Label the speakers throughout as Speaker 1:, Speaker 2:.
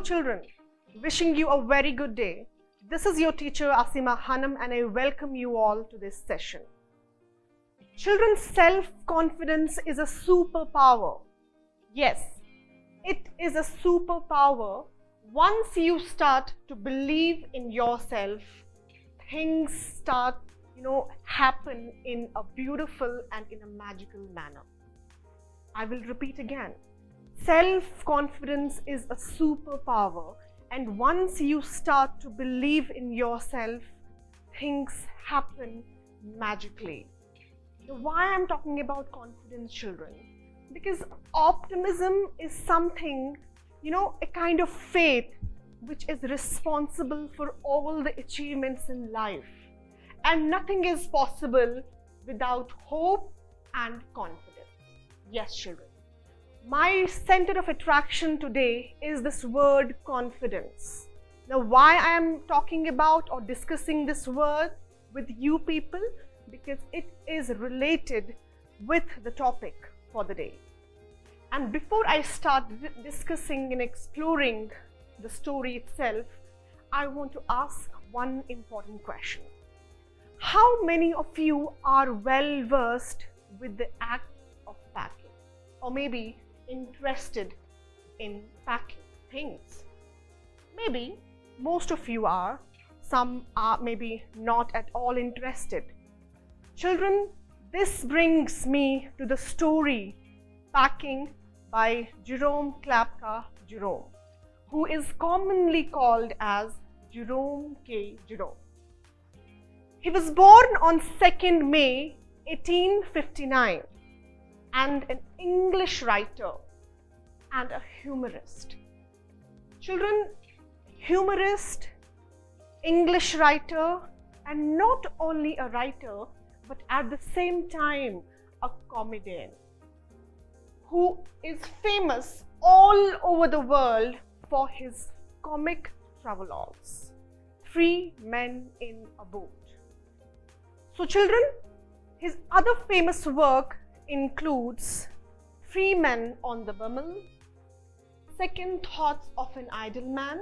Speaker 1: children, wishing you a very good day. This is your teacher Asima Hanum and I welcome you all to this session. Children's self-confidence is a superpower. Yes, it is a superpower. Once you start to believe in yourself, things start, happen in a beautiful and in a magical manner. I will repeat again. Self-confidence is a superpower, and once you start to believe in yourself, things happen magically. Now, why I'm talking about confidence, children? Because optimism is something, a kind of faith which is responsible for all the achievements in life. And nothing is possible without hope and confidence. Yes, children. My center of attraction today is this word confidence. Now, why I am talking about or discussing this word with you people? Because it is related with the topic for the day. And before I start discussing and exploring the story itself, I want to ask one important question. How many of you are well versed with the act of packing, or maybe interested in packing things? Maybe most of you are, some are maybe not at all interested. Children, this brings me to the story Packing by Jerome Jerome, who is commonly called as Jerome K. Jerome. He was born on 2nd May 1859 and an English writer and a humorist. Children, humorist, English writer, and not only a writer, but at the same time a comedian who is famous all over the world for his comic travelogues, 3 Men in a Boat. So children, his other famous work includes 3 Men on the Bummel, Second Thoughts of an Idle Man,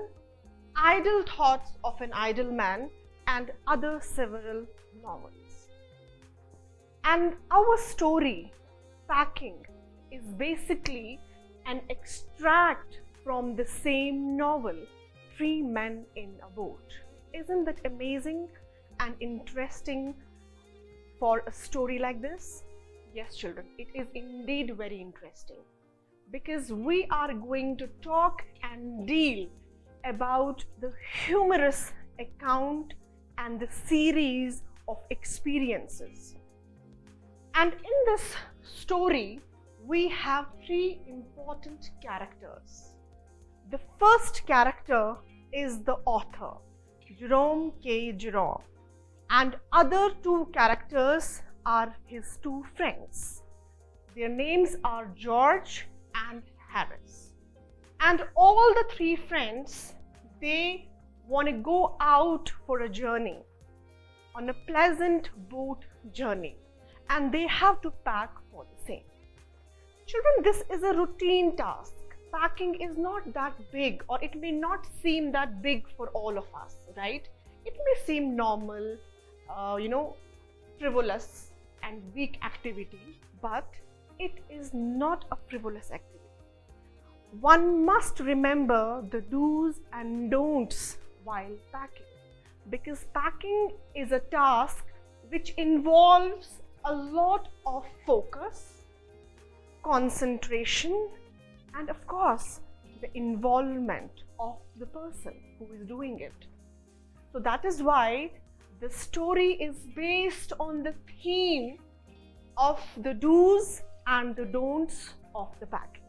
Speaker 1: Idle Thoughts of an Idle Man, and other several novels. And our story, Packing, is basically an extract from the same novel, 3 Men in a Boat. Isn't that amazing and interesting for a story like this? Yes, children, it is indeed very interesting, because we are going to talk and deal about the humorous account and the series of experiences. And in this story, we have 3 important characters. The first character is the author, Jerome K. Jerome, and other 2 characters are his 2 friends. Their names are George and Harris. And all the 3 friends, they want to go out for a journey, on a pleasant boat journey, and they have to pack for the same. Children, this is a routine task. Packing is not that big, or it may not seem that big for all of us, right? It may seem normal, frivolous and weak activity, but it is not a frivolous activity. One must remember the do's and don'ts while packing, because packing is a task which involves a lot of focus, concentration, and of course the involvement of the person who is doing it. So that is why the story is based on the theme of the do's and the don'ts of the packing.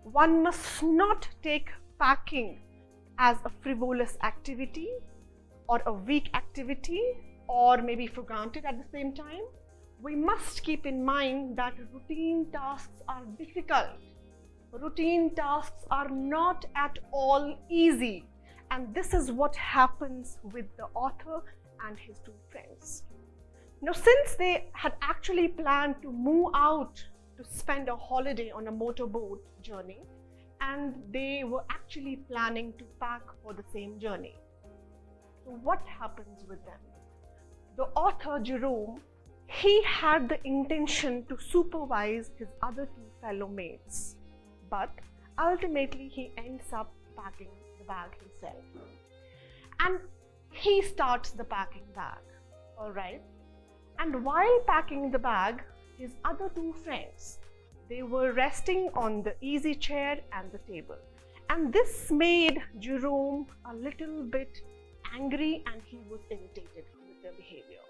Speaker 1: One must not take packing as a frivolous activity or a weak activity, or maybe for granted at the same time. We must keep in mind that routine tasks are difficult. Routine tasks are not at all easy, and this is what happens with the author and his 2 friends. Now, since they had actually planned to move out to spend a holiday on a motorboat journey, and they were actually planning to pack for the same journey. So what happens with them? The author, Jerome, he had the intention to supervise his other two fellow mates, but ultimately he ends up packing the bag himself. And he starts the packing bag, all right? And while packing the bag, his other two friends, they were resting on the easy chair and the table. And this made Jerome a little bit angry, and he was irritated with their behavior.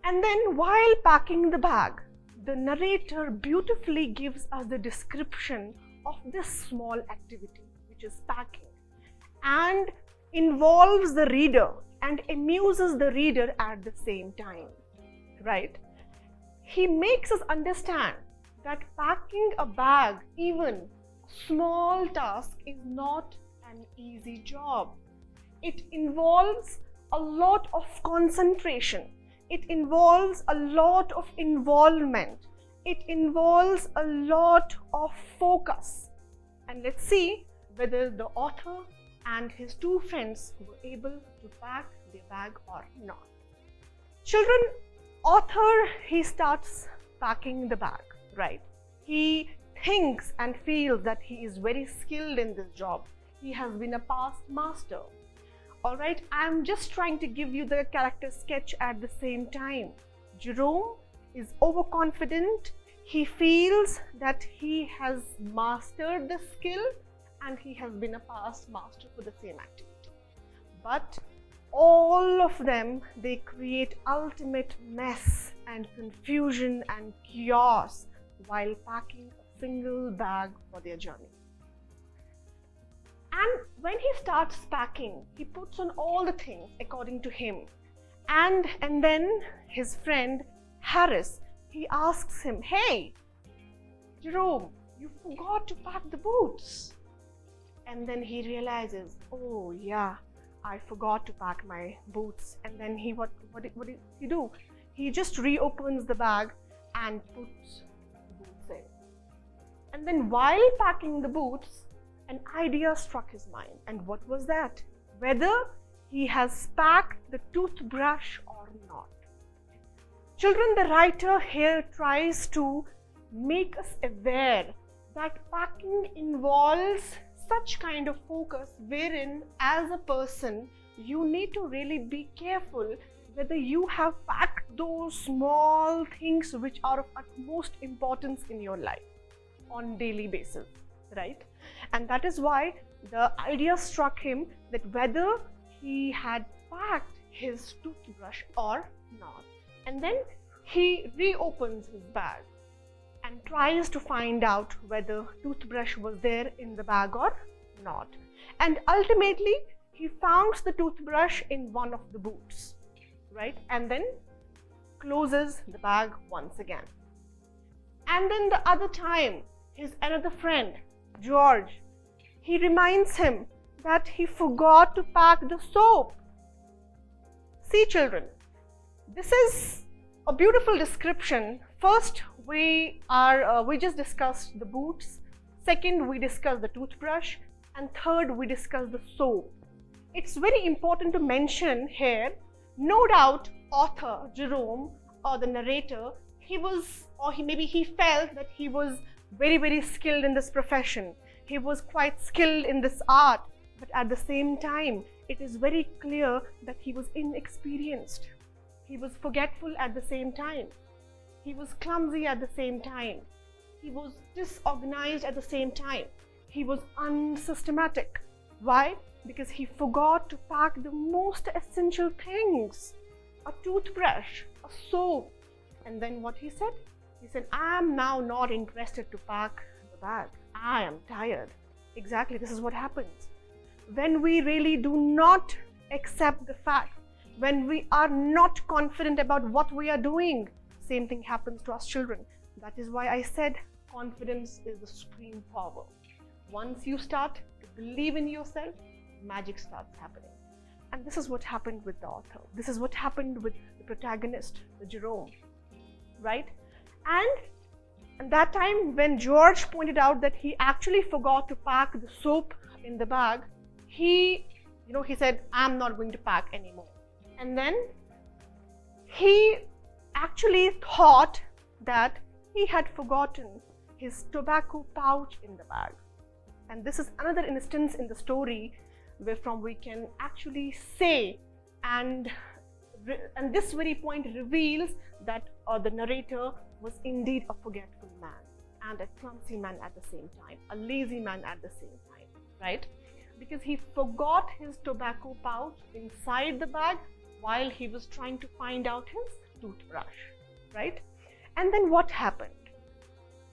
Speaker 1: And then while packing the bag, the narrator beautifully gives us the description of this small activity, which is packing, and involves the reader and amuses the reader at the same time, right? He makes us understand that packing a bag, even a small task, is not an easy job. It involves a lot of concentration. It involves a lot of involvement. It involves a lot of focus. And let's see whether the author and his two friends were able to pack their bag or not. Children, author, he starts packing the bag, right? He thinks and feels that he is very skilled in this job. He has been a past master. All right, I'm just trying to give you the character sketch at the same time. Jerome is overconfident. He feels that he has mastered the skill and he has been a past master for the same activity. But all of them, they create ultimate mess and confusion and chaos while packing a single bag for their journey. And when he starts packing, he puts on all the things according to him. And then his friend Harris, he asks him, "Hey, Jerome, you forgot to pack the boots." And then he realizes, "Oh yeah, I forgot to pack my boots." And then what did he do? He just reopens the bag and puts the boots in. And then while packing the boots, an idea struck his mind. And what was that? Whether he has packed the toothbrush or not. Children, the writer here tries to make us aware that packing involves such kind of focus wherein, as a person, you need to really be careful whether you have packed those small things which are of utmost importance in your life on daily basis, right? And that is why the idea struck him that whether he had packed his toothbrush or not. And then he reopens his bag and tries to find out whether toothbrush was there in the bag or not. And ultimately, he found the toothbrush in one of the boots, right? And then closes the bag once again. And then the other time, his another friend, George, he reminds him that he forgot to pack the soap. See, children, this is a beautiful description. First, we just discussed the boots. Second, we discussed the toothbrush. And third, we discussed the soap. It's very important to mention here, no doubt, author Jerome or the narrator, maybe he felt that he was very, very skilled in this profession. He was quite skilled in this art, but at the same time, it is very clear that he was inexperienced. He was forgetful at the same time. He was clumsy at the same time. He was disorganized at the same time. He was unsystematic. Why? Because he forgot to pack the most essential things. A toothbrush, a soap. And then what he said? He said, "I am now not interested to pack the bag. I am tired." Exactly, this is what happens. When we really do not accept the fact, when we are not confident about what we are doing, same thing happens to us children. That is why I said confidence is the supreme power. Once you start to believe in yourself, magic starts happening. And this is what happened with the author. This is what happened with the protagonist, the Jerome, right? And And that time when George pointed out that he actually forgot to pack the soap in the bag, he said, I'm not going to pack anymore. And then he actually thought that he had forgotten his tobacco pouch in the bag. And this is another instance in the story wherefrom we can actually say, and this very point reveals that the narrator was indeed a forgetful man and a clumsy man at the same time, a lazy man at the same time, right? Because he forgot his tobacco pouch inside the bag while he was trying to find out his toothbrush, right? And then what happened?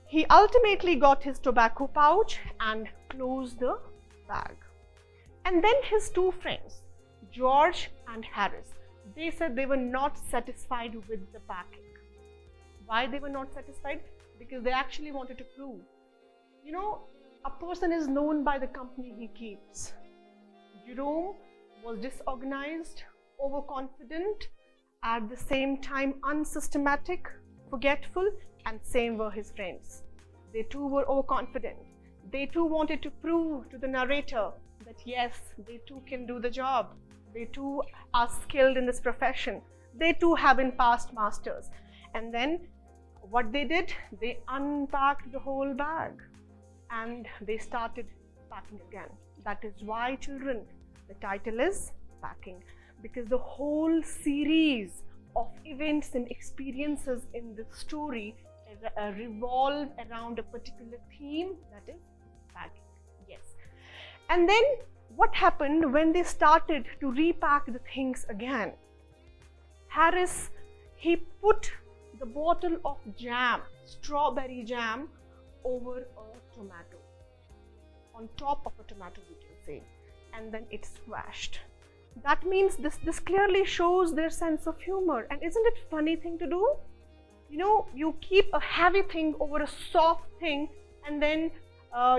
Speaker 1: He ultimately got his tobacco pouch and closed the bag. And then his two friends, George and Harris, they said they were not satisfied with the packing. Why they were not satisfied? Because they actually wanted to prove, a person is known by the company he keeps. Jerome was disorganized, overconfident, at the same time unsystematic, forgetful, and same were his friends. They too were overconfident. They too wanted to prove to the narrator that yes, they too can do the job. They too are skilled in this profession. They too have been past masters. And then what they did, they unpacked the whole bag and they started packing again. That is why, children, the title is Packing, because the whole series of events and experiences in the story revolve around a particular theme, that is packing. Yes. And then what happened when they started to repack the things again? Harris, he put the bottle of jam, strawberry jam, over a tomato, on top of a tomato, we can say, and then it squashed. That means this clearly shows their sense of humor. And isn't it a funny thing to do? You keep a heavy thing over a soft thing, and then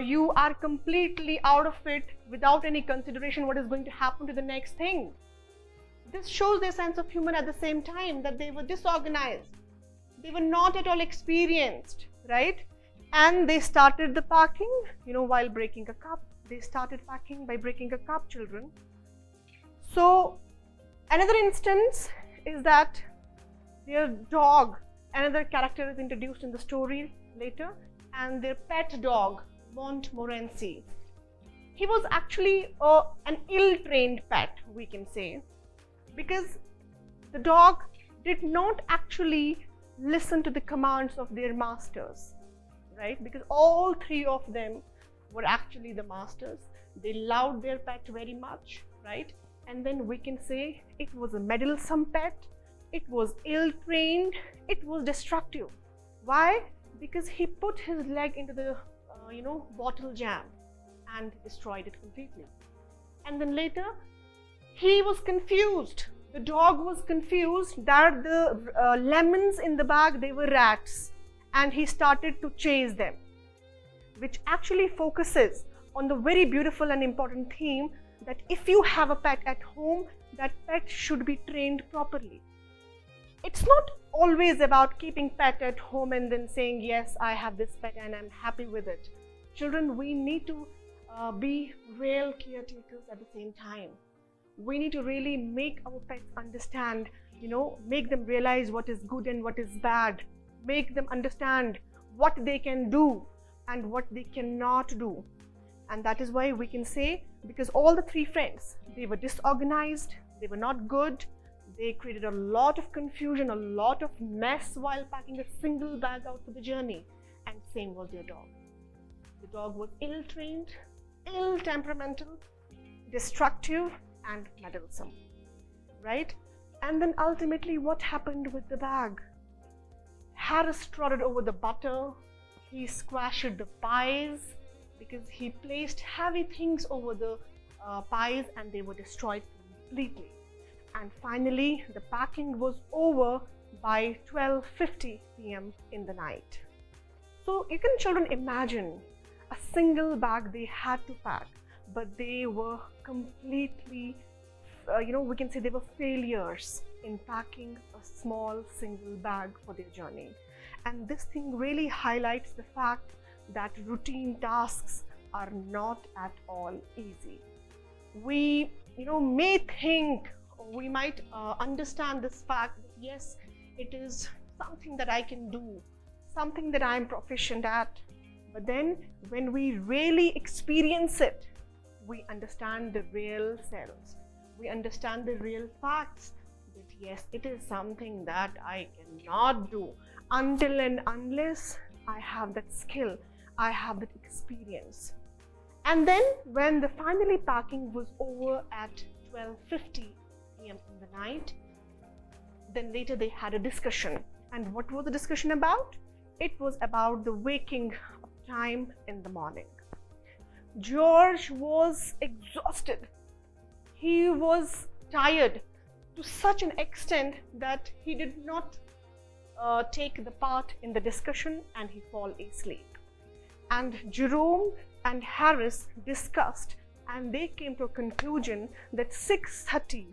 Speaker 1: you are completely out of it without any consideration what is going to happen to the next thing. This shows their sense of humor at the same time, that they were disorganized. They were not at all experienced, right? And they started the packing, while breaking a cup. They started packing by breaking a cup, children. So another instance is that their dog, another character is introduced in the story later, and their pet dog, Montmorency. He was actually an ill-trained pet, we can say, because the dog did not actually listen to the commands of their masters, right? Because all three of them were actually the masters. They loved their pet very much, right? And then we can say it was a meddlesome pet, it was ill-trained, it was destructive. Why? Because he put his leg into the bottle jam and destroyed it completely. And then later he was confused. The dog was confused that the lemons in the bag, they were rats, and he started to chase them, which actually focuses on the very beautiful and important theme that if you have a pet at home, that pet should be trained properly. It's not always about keeping pet at home and then saying, yes, I have this pet and I'm happy with it. Children, we need to be real caretakers at the same time. We need to really make our pets understand, make them realize what is good and what is bad. Make them understand what they can do and what they cannot do. And that is why we can say, because all the three friends, they were disorganized, they were not good, they created a lot of confusion, a lot of mess while packing a single bag out for the journey. And same was their dog. The dog was ill-trained, ill-temperamental, destructive, and meddlesome, right? And then ultimately what happened with the bag? Harris trotted over the butter, he squashed the pies, because he placed heavy things over the pies and they were destroyed completely. And finally, the packing was over by 12:50 p.m. in the night. So you can, children, imagine a single bag they had to pack, but they were completely, we can say they were failures in packing a small single bag for their journey. And this thing really highlights the fact that routine tasks are not at all easy. We may think, or we might understand this fact that yes, it is something that I can do, something that I'm proficient at. But then when we really experience it, we understand the real selves. We understand the real facts that yes, it is something that I cannot do until and unless I have that skill, I have that experience. And then when the finally packing was over at 12:50 p.m. in the night, then later they had a discussion. And what was the discussion about? It was about the waking up time in the morning. George was exhausted. He was tired to such an extent that he did not take the part in the discussion and he fell asleep. And Jerome and Harris discussed and they came to a conclusion that 6:30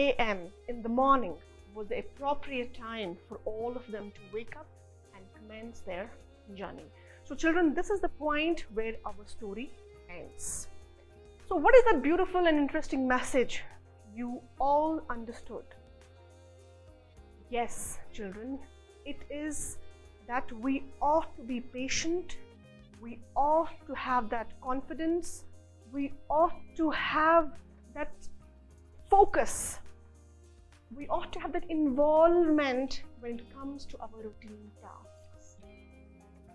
Speaker 1: a.m. in the morning was the appropriate time for all of them to wake up and commence their journey. So children, this is the point where our story ends. So what is that beautiful and interesting message you all understood? Yes, children, it is that we ought to be patient, we ought to have that confidence, we ought to have that focus, we ought to have that involvement when it comes to our routine tasks.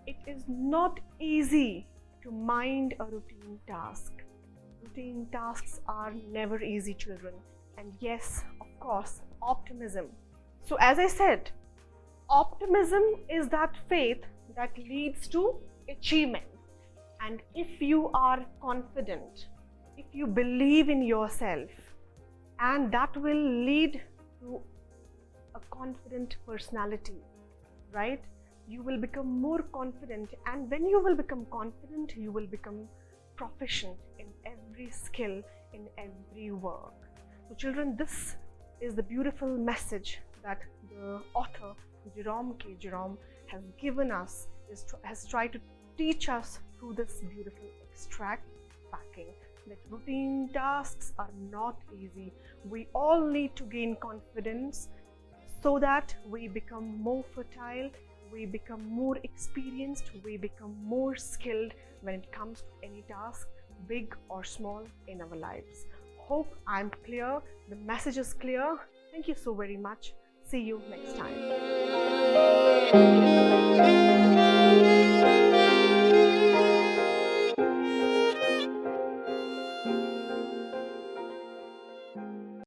Speaker 1: It is not easy to mind a routine task. Routine tasks are never easy, children. And yes, of course, optimism. So as I said, optimism is that faith that leads to achievement. And if you are confident, if you believe in yourself, and that will lead to a confident personality, right? You will become more confident, and when you will become confident, you will become proficient in every skill, in every work. So children, this is the beautiful message that the author Jerome has given us, has tried to teach us through this beautiful extract packing, that routine tasks are not easy. We all need to gain confidence so that we become more fertile, we become more experienced, we become more skilled when it comes to any task, big or small, in our lives. Hope I'm clear, the message is clear. Thank you so very much. See you next time.